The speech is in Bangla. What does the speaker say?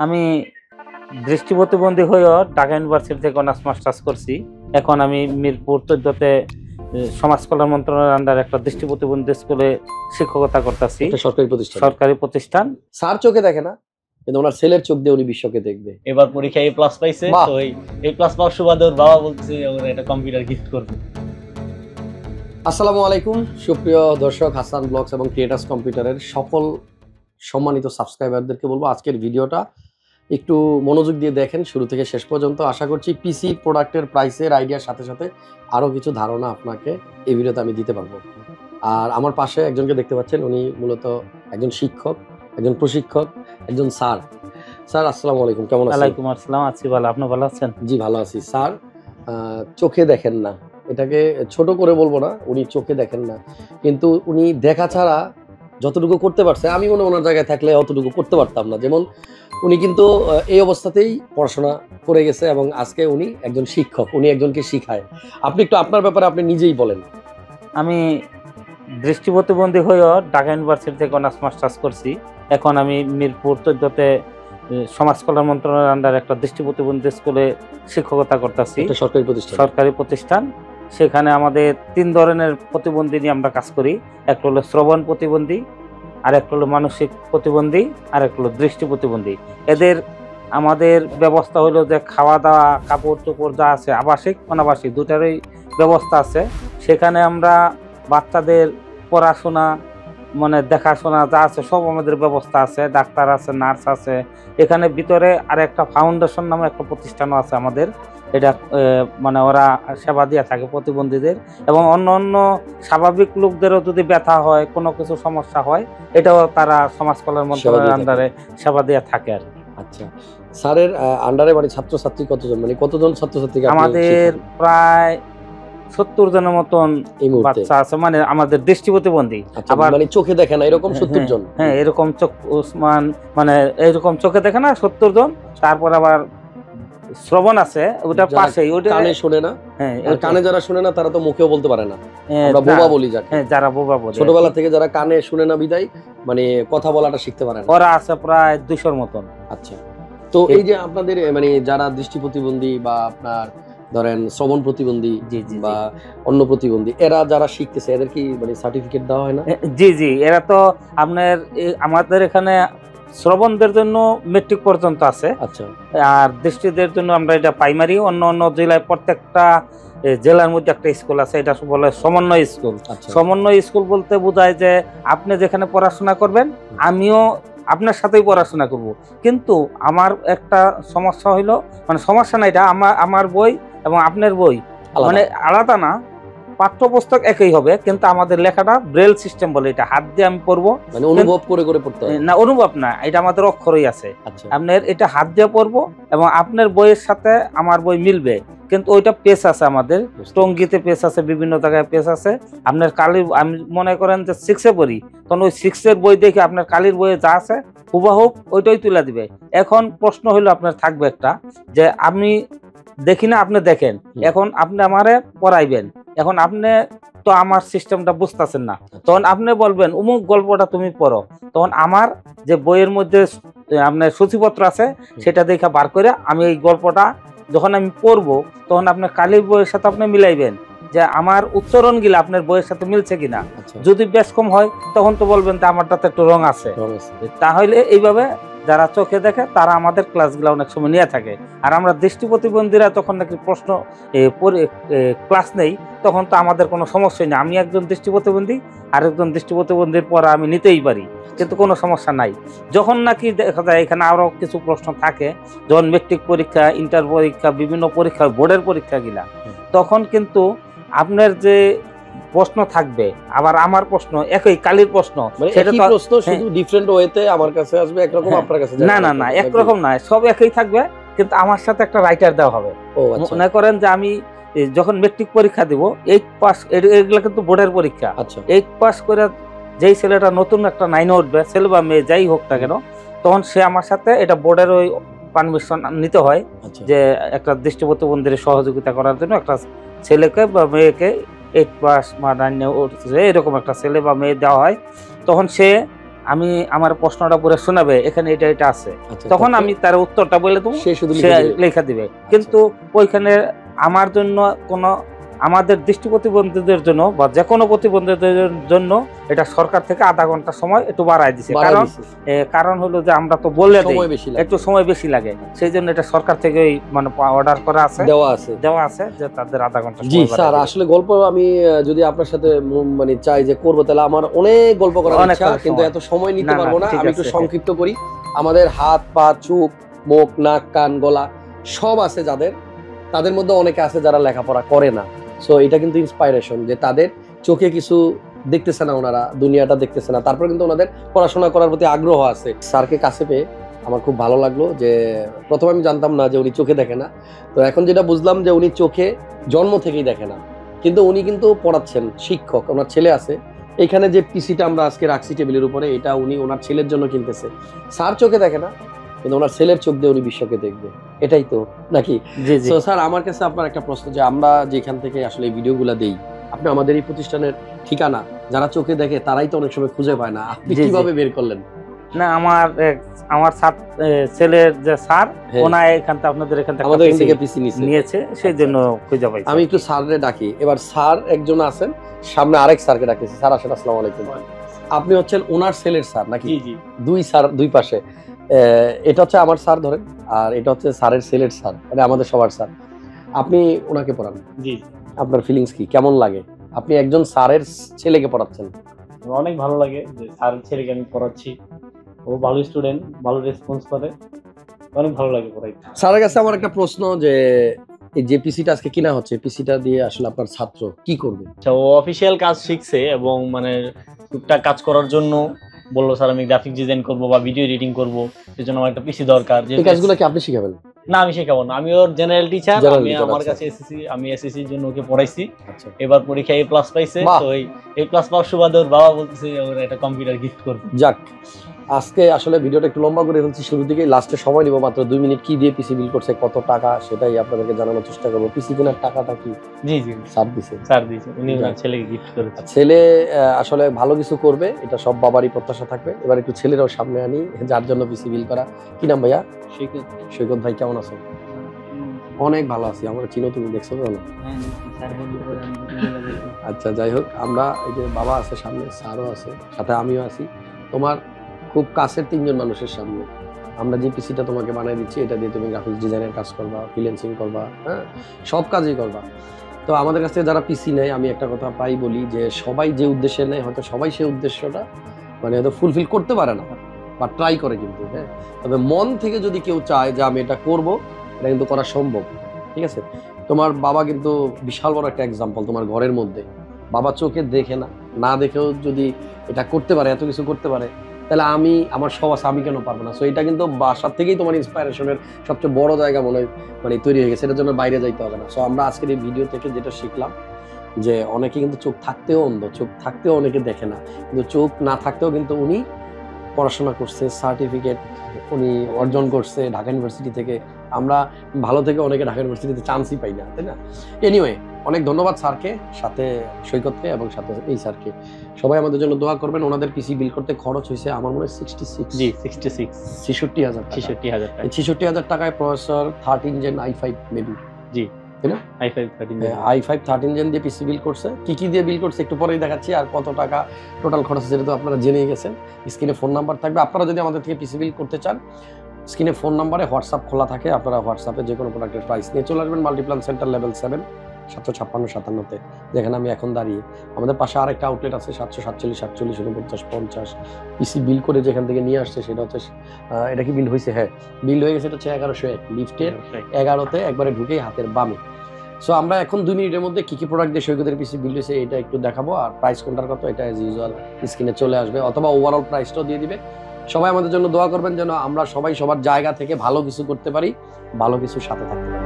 আমি দৃষ্টি প্রতিবন্ধী হয়েও ঢাকা ইউনিভার্সিটি থেকে অনার্স মাস্টার্স করছি। এখন আমি মিরপুর 14তে সমাজ কল্যাণ মন্ত্রণালয়ের আন্ডারে একটা দৃষ্টি প্রতিবন্ধী স্কুলে শিক্ষকতা করতেছি। সরকারি প্রতিষ্ঠান। স্যার চোখে দেখে না, কিন্তু ওনার ছেলের চোখ দিয়ে উনি বিশ্বকে দেখবে। এবার পরীক্ষায় A+ পাইছে, তো এই A+ পাওয়ার সুবাদে ওর বাবা বলছে ওরা একটা কম্পিউটার গিফট করবে। আসসালামু আলাইকুম সুপ্রিয় দর্শক, হাসান ব্লগস এবং ক্রিয়েটার্স কম্পিউটারের সকল সম্মানিত সাবস্ক্রাইবারদেরকে বলবো আজকের ভিডিওটা একটু মনোযোগ দিয়ে দেখেন শুরু থেকে শেষ পর্যন্ত। আশা করছি পিসি প্রোডাক্টের প্রাইসের আইডিয়ার সাথে সাথে আরও কিছু ধারণা আপনাকে এই ভিডিওতে আমি দিতে পারবো। আর আমার পাশে একজনকে দেখতে পাচ্ছেন, উনি মূলত একজন শিক্ষক, একজন প্রশিক্ষক, একজন স্যার। স্যার আসসালামু আলাইকুম, কেমন আছেন? ওয়ালাইকুম আসসালাম, আছি ভালো, আপনি ভালো আছেন? জি ভালো আছি। স্যার চোখে দেখেন না, এটাকে ছোট করে বলবো না, উনি চোখে দেখেন না, কিন্তু উনি দেখা ছাড়া যতটুকু করতে পারছে আমি মনে ওনার জায়গায় থাকলে অতটুকু করতে পারতাম না। যেমন উনি কিন্তু এই অবস্থাতেই পড়াশোনা করে গেছে এবং আজকে উনি একজন শিক্ষক, উনি একজনকে শিখায়। আপনি একটু আপনার ব্যাপারে আপনি নিজেই বলেন। আমি দৃষ্টি প্রতিবন্ধী হয়েও ঢাকা ইউনিভার্সিটি থেকে অনার্স মাস্টার্স করছি। এখন আমি মিরপুর 14তে সমাজ কল্যাণ মন্ত্রণালয়ের আন্ডারে একটা দৃষ্টি প্রতিবন্ধী স্কুলে শিক্ষকতা করতেছি। সরকারি প্রতিষ্ঠান। সেখানে আমাদের 3 ধরনের প্রতিবন্ধী নিয়ে আমরা কাজ করি। একটা হলো শ্রবণ প্রতিবন্ধী, আর একটা হলো মানসিক প্রতিবন্ধী, আর একটা হলো দৃষ্টি প্রতিবন্ধী। এদের আমাদের ব্যবস্থা হলো যে খাওয়া দাওয়া, কাপড় চোপড় যা আছে, আবাসিক অনাবাসিক দুটারই ব্যবস্থা আছে। সেখানে আমরা বাচ্চাদের পড়াশোনা মানে দেখাশোনা যা আছে সব আমাদের ব্যবস্থা আছে, ডাক্তার আছে, নার্স আছে। এখানে ভিতরে আর একটা ফাউন্ডেশন নামে একটা প্রতিষ্ঠানও আছে আমাদের। এটা মানে ওরা সেবা দিয়ে থাকে প্রতিবন্ধীদের, এবং অন্য অন্য স্বাভাবিক লোকদেরও যদি ব্যথা হয়, কোনো কিছু সমস্যা হয়, এটাও তারা সমাজ কল্যাণ মন্ত্রণালয়ের আন্ডারে সেবা দিয়ে থাকে আর। আচ্ছা, স্যারের আন্ডারে মানে ছাত্রছাত্রী কতজন, মানে কতজন ছাত্রছাত্রী? আমাদের প্রায় 70 জনের মতন বাচ্চা আছে, মানে আমাদের দৃষ্টি প্রতিবন্ধী। আবার মানে চোখে দেখে না এরকম 70 জন? হ্যাঁ, এরকম চোখ মানে এরকম চোখে দেখে না 70 জন। তারপর আবার শ্রবণ আছে, ওটা পাশেই, ওটা কানে শুনে না। হ্যাঁ, কানে যারা শুনে না তারা তো মুখেও বলতে পারে না, আমরা বোবা বলি যাকে। হ্যাঁ, যারা বোবা বলে, ছোটবেলা থেকে যারা কানে শুনে না বিদায় মানে কথা বলাটা শিখতে পারে না, ওরা আছে প্রায় 200-র মতন। আচ্ছা, তো এই যে আপনাদের মানে যারা দৃষ্টি প্রতিবন্ধী বা আপনার ধরেন শ্রবণ প্রতিবন্ধী বা অন্য প্রতিবন্ধী, এরা যারা শিখতেছে এদের কি মানে সার্টিফিকেট দেওয়া হয় না? জি জি, এরা তো আপনার আমাদের এখানে শ্রবণদের জন্য মেট্রিক পর্যন্ত আছে। আচ্ছা, আর দৃষ্টিদের জন্য আমরা এটা প্রাইমারি, অন্য অন্য জেলায় প্রত্যেকটা জেলার মধ্যে একটা স্কুল আছে, এটা বলে সমন্বয় স্কুল। সমন্বয় স্কুল বলতে বোঝায় যে আপনি যেখানে পড়াশোনা করবেন আমিও আপনার সাথেই পড়াশোনা করব, কিন্তু আমার একটা সমস্যা হইলো, মানে সমস্যা না, এটা আমার বই এবং আপনার বই মানে আলাদা না, পাঠ্যপুস্তক একই হবে, কিন্তু আমাদের লেখাটা ব্রেল সিস্টেম বলে, এটা হাত দিয়ে আমি পড়বো, মানে অনুভব করে করে পড়তে হয় না, অনুভব না, এটা আমাদের অক্ষরই আছে। আপনার এটা হাত দিয়ে পড়বো এবং আপনার বইয়ের সাথে আমার বই মিলবে, কিন্তু ওইটা পেজ আছে আমাদের, টঙ্গিতে পেজ আছে, বিভিন্ন জায়গায় পেজ আছে। আপনার কালির, আমি মনে করেন যে 6-এ পড়ি, তখন ওই 6-এর বই দেখে আপনার কালির বইয়ে যা আছে হুবাহুব ওইটাই তুলে দিবে। এখন প্রশ্ন হইলো আপনার থাকবে একটা, যে আমি দেখি না, আপনি দেখেন, এখন আপনি আমারে পড়াইবেন, এখন আপনি তো আমার সিস্টেমটা বুঝতেছেন না, তখন আপনি বলবেন অমুক গল্পটা তুমি পড়ো, তখন আমার যে বইয়ের মধ্যে আপনার সূচিপত্র আছে সেটা দেখে বার করে আমি এই গল্পটা যখন আমি পড়বো, তখন আপনার কালির বইয়ের সাথে আপনি মিলাইবেন যে আমার উচ্চারণ গিলা আপনার বইয়ের সাথে মিলছে কিনা। যদি বেশ কম হয় তখন তো বলবেন যে আমারটাতে একটু রং আছে। তাহলে এইভাবে যারা চোখে দেখে তারা আমাদের ক্লাসগুলো অনেক সময় নিয়ে থাকে। আর আমরা দৃষ্টি প্রতিবন্ধীরা তখন নাকি প্রশ্ন ক্লাস নেই, তখন তো আমাদের কোনো সমস্যাই নেই। আমি একজন দৃষ্টি প্রতিবন্ধী, আরেকজন দৃষ্টি প্রতিবন্ধীর পড়া আমি নিতেই পারি, কিন্তু কোনো সমস্যা নাই। যখন নাকি দেখা যায় এখানে আরও কিছু প্রশ্ন থাকে, যখন মেট্রিক পরীক্ষা, ইন্টার পরীক্ষা, বিভিন্ন পরীক্ষা, বোর্ডের পরীক্ষাগুলা, তখন কিন্তু আপনার যে প্রশ্ন থাকবে আবার আমার প্রশ্ন একই, কালির প্রশ্ন, সেটা তো প্রশ্ন শুধু ডিফারেন্ট ওয়েতে আমার কাছে আসবে, একরকম আপনার কাছে না না না, একরকম না, সব একই থাকবে, কিন্তু আমার সাথে একটা রাইটার দেওয়া হবে। মনে করেন যে আমি যখন মেট্রিক পরীক্ষা দিব, 8 পাস, এগুলো কিন্তু বোর্ডের পরীক্ষা, 8 পাস করে যেই ছেলেটা নতুন একটা 9-এ উঠবে, ছেলে বা মেয়ে যাই হোক না কেন, তখন সে আমার সাথে এটা বোর্ডের ওই পারমিশন নিতে হয় যে একটা দৃষ্টি প্রতিবন্ধীর সহযোগিতা করার জন্য একটা ছেলেকে বা মেয়েকে 8 পাস বা 9-এ উঠছে এরকম একটা ছেলে বা মেয়ে দেওয়া হয়। তখন সে আমি আমার প্রশ্নটা পরে শোনাবে এখানে এটা এটা আছে, আচ্ছা, তখন আমি তার উত্তরটা বলে দেবো, সে শুধু সে লেখা দিবে। কিন্তু ওইখানে আমার জন্য কোনো, আমাদের দৃষ্টি প্রতিবন্ধীদের জন্য বা যে কোনো প্রতিবন্ধীদের জন্য এটা সরকার থেকে আধা ঘন্টা সময় একটু বাড়ায় দিছে। কারণ হলো যে আমরা তো বলে দিই একটু সময় বেশি লাগে, সেই জন্য এটা সরকার থেকে মানে অর্ডার করা আছে, দেওয়া আছে যে তাদের আধা ঘন্টা। জি স্যার, আসলে গল্প আমি যদি আপনার সাথে মানে চাই যে করবো, তাহলে আমার অনেক গল্প করার ইচ্ছা, কিন্তু এত সময় নিতে পারবো না। আমি একটু সংক্ষিপ্ত করি। আমাদের হাত, পা, চোখ, মুখ, নাক, কান, গলা সব আছে যাদের, তাদের মধ্যে অনেকে আছে যারা লেখাপড়া করে না। সো এটা কিন্তু ইন্সপাইরেশন যে তাদের চোখে কিছু দেখতেছে না, ওনারা দুনিয়াটা দেখতেছে না, তারপর কিন্তু ওনাদের পড়াশোনা করার প্রতি আগ্রহ আছে। স্যারকে কাছে পেয়ে আমার খুব ভালো লাগলো যে প্রথমে আমি জানতাম না যে উনি চোখে দেখে না, তো এখন যেটা বুঝলাম যে উনি চোখে জন্ম থেকেই দেখে না, কিন্তু উনি কিন্তু পড়াচ্ছেন, শিক্ষক, ওনার ছেলে আছে। এখানে যে পিসিটা আমরা আজকে রাখছি টেবিলের উপরে, এটা উনি ওনার ছেলের জন্য কিনতেছে। স্যার চোখে দেখে না, কিন্তু ওনার ছেলের চোখ দিয়ে উনি বিশ্বকে দেখবে, এটাই তো নাকি? তো স্যার, আমার কাছে আপনার একটা প্রশ্ন, যে আমরা যেখান থেকে আসলে এই ভিডিওগুলো দেই, আপনি আমাদের এই প্রতিষ্ঠানের ঠিকানা যারা চোখে দেখে তারাই তো অনেক সময় খুঁজে পায় না, আপনি কিভাবে বের করলেন? না, আমার ছেলের যে স্যার, ওনা এখান থেকে আপনাদের এখান থেকে আমাদের এখান থেকে পিসি নিয়েছে, সেই জন্য খুঁজে পাইছি। আমি একটু স্যাররে ডাকি। এবার স্যার একজন আছেন, সামনে আরেক স্যারকে ডাকতেছি। স্যার আসেন, আসসালামু আলাইকুম। আপনি হচ্ছেন ওনার ছেলের স্যার নাকি? দুই স্যার, দুই পাশে। এটা হচ্ছে আমার স্যার ধরেন, আর এটা হচ্ছে স্যারের ছেলের স্যার, মানে আমাদের সবার স্যার। আপনি ওনাকে পড়ান। জি। আপনার ফিলিংস কি, কেমন লাগে আপনি একজন স্যারের ছেলেকে পড়াচ্ছেন? অনেক ভালো লাগে যে স্যারের ছেলেকে আমি পড়াচ্ছি, ও ভালো স্টুডেন্ট, ভালো রেসপন্স করে, অনেক ভালো লাগে পড়াইতে। স্যারের কাছে আমার একটা প্রশ্ন, যে এই যে পিসিটা আজকে কিনা হচ্ছে, পিসিটা দিয়ে আসলে আপনার ছাত্র কি করবে? আচ্ছা, ও অফিসিয়াল কাজ শিখছে এবং মানে টুকটাক কাজ করার জন্য বললো, স্যার আমি গ্রাফিক ডিজাইন করব বা ভিডিও এডিটিং করব, এর জন্য আমার একটা পিসি দরকার। এই কাজগুলো কি আপনি শিখাবেন? না, আমি শেখাবো না, আমি ওর জেনারেল টিচার। আমি আমার কাছে এসএসসি, আমি এসএসসি এর জন্য ওকে পড়াইছি। এবার পরীক্ষায় A+ পাইছে, তো এই A+ পাওয়ার সুবাদে ওর বাবা বলতেছে ওর একটা কম্পিউটার গিফট করবে। যাক, আজকে আসলে ভিডিওটা একটু লম্বা করে ফেলছি, শুরু থেকে লাস্টে সময় নিব মাত্র 2 মিনিট। কি দিয়ে পিসি বিল করছে, কত টাকা, সেটাই আপনাদেরকে জানানোর চেষ্টা করবো। পিসি কেনার টাকাটা কি? জি জি, স্যার দিছে, উনি ওনার ছেলেকে গিফট করেছে। ছেলে আসলে ভালো কিছু করবে, এটা সব বাবারই প্রত্যাশা থাকবে। এবার একটু ছেলেরাও সামনে আনি, যার জন্য পিসি বিল করা। কি নাম ভাইয়া? সৈকত ভাই, কেমন আছো? অনেক ভালো আছি, আমরা চিনো, তুমি দেখছো তো? আচ্ছা, যাই হোক, আমরা এই যে বাবা আছে সামনে, স্যারও আছে, সাথে আমিও আছি, তোমার খুব কাছের 3 জন মানুষের সামনে। আমরা যে পিসিটা তোমাকে বানাই দিচ্ছি, এটা দিয়ে তুমি গ্রাফিক্স ডিজাইনের কাজ করবা, ফ্রিল্যান্সিং করবা, হ্যাঁ, সব কাজই করবা। তো আমাদের কাছ থেকে যারা পিসি নেয়, আমি একটা কথা প্রায় বলি যে সবাই যে উদ্দেশ্যে নেয়, হয়তো সবাই সেই উদ্দেশ্যটা মানে হয়তো ফুলফিল করতে পারে না, বা ট্রাই করে কিন্তু, হ্যাঁ। তবে মন থেকে যদি কেউ চায় যে আমি এটা করব, এটা কিন্তু করা সম্ভব, ঠিক আছে? তোমার বাবা কিন্তু বিশাল বড় একটা এক্সাম্পল তোমার ঘরের মধ্যে। বাবা চোখে দেখে না, না দেখেও যদি এটা করতে পারে, এত কিছু করতে পারে, তাহলে আমার সব আছে, আমি কেন পারবো না? সো এটা কিন্তু বাসার থেকেই তোমার ইন্সপাইরেশনের সবচেয়ে বড় জায়গা মানে তৈরি হয়ে গেছে, এটার জন্য বাইরে যাইতে হবে না। সো আমরা আজকের এই ভিডিও থেকে যেটা শিখলাম, যে অনেকে কিন্তু চোখ থাকতেও অন্ধ, চোখ থাকতেও অনেকে দেখে না, কিন্তু চোখ না থাকতেও কিন্তু উনি পড়াশোনা করছে, সার্টিফিকেট উনি অর্জন করছে ঢাকা ইউনিভার্সিটি থেকে। আমরা ভালো থেকে অনেকে ঢাকা ইউনিভার্সিটিতে চান্সই পাই না, তাই না? এনিওয়ে, অনেক ধন্যবাদ স্যারকে, সাথে সৈকতকে, এবং সাথে এই স্যারকে। সবাই আমাদের জন্য দোয়া করবেন। ওনাদের পিসি বিল করতে খরচ হয়েছে আমার মনে হয় 66,000 টাকা। 66,000 টাকায় প্রসেসর 13 জেন i5 মেবি, জি তাই না? i5 13 জেন দিয়ে পিসি বিল করছে। কি দিয়ে বিল করছে একটু পরেই দেখাচ্ছি, আর কত টাকা টোটাল খরচ সেটা তো আপনারা জেনেই গেছেন। স্ক্রিনে ফোন নাম্বার থাকবে, আপনারা যদি আমাদের থেকে পিসি বিল করতে চান, স্ক্রিনে ফোন নাম্বারে হোয়াটসঅ্যাপ খোলা থাকে, আপনারা হোয়াটসঅ্যাপে যে কোনো প্রোডাক্টের প্রাইস নিয়ে চলে আসবেন। মাল্টিপ্লান সেন্টার লেভেল 7, 756-57-তে, যেখানে আমি এখন দাঁড়িয়ে। আমাদের পাশে আরেকটা আউটলেট আছে 747-48-49-50। পিসি বিল করে যেখান থেকে নিয়ে আসছে সেটা হচ্ছে, এটা কি বিল হয়েছে? হ্যাঁ, বিল হয়ে গেছে। এটা হচ্ছে 1101 লিফটের 11তে, একবারে ঢুকেই হাতের বামে। সো আমরা এখন 2 মিনিটের মধ্যে কি প্রোডাক্ট দিয়ে সৈকতের পিসি বিল হয়েছে এটা একটু দেখাবো, আর প্রাইস কোনটার কত এটা অ্যাজ ইউজুয়াল স্ক্রিনে চলে আসবে, অথবা ওভারঅল প্রাইসটাও দিয়ে দিবে। সবাই আমাদের জন্য দোয়া করবেন যেন আমরা সবাই সবার জায়গা থেকে ভালো কিছু করতে পারি, ভালো কিছুর সাথে থাকতে পারি।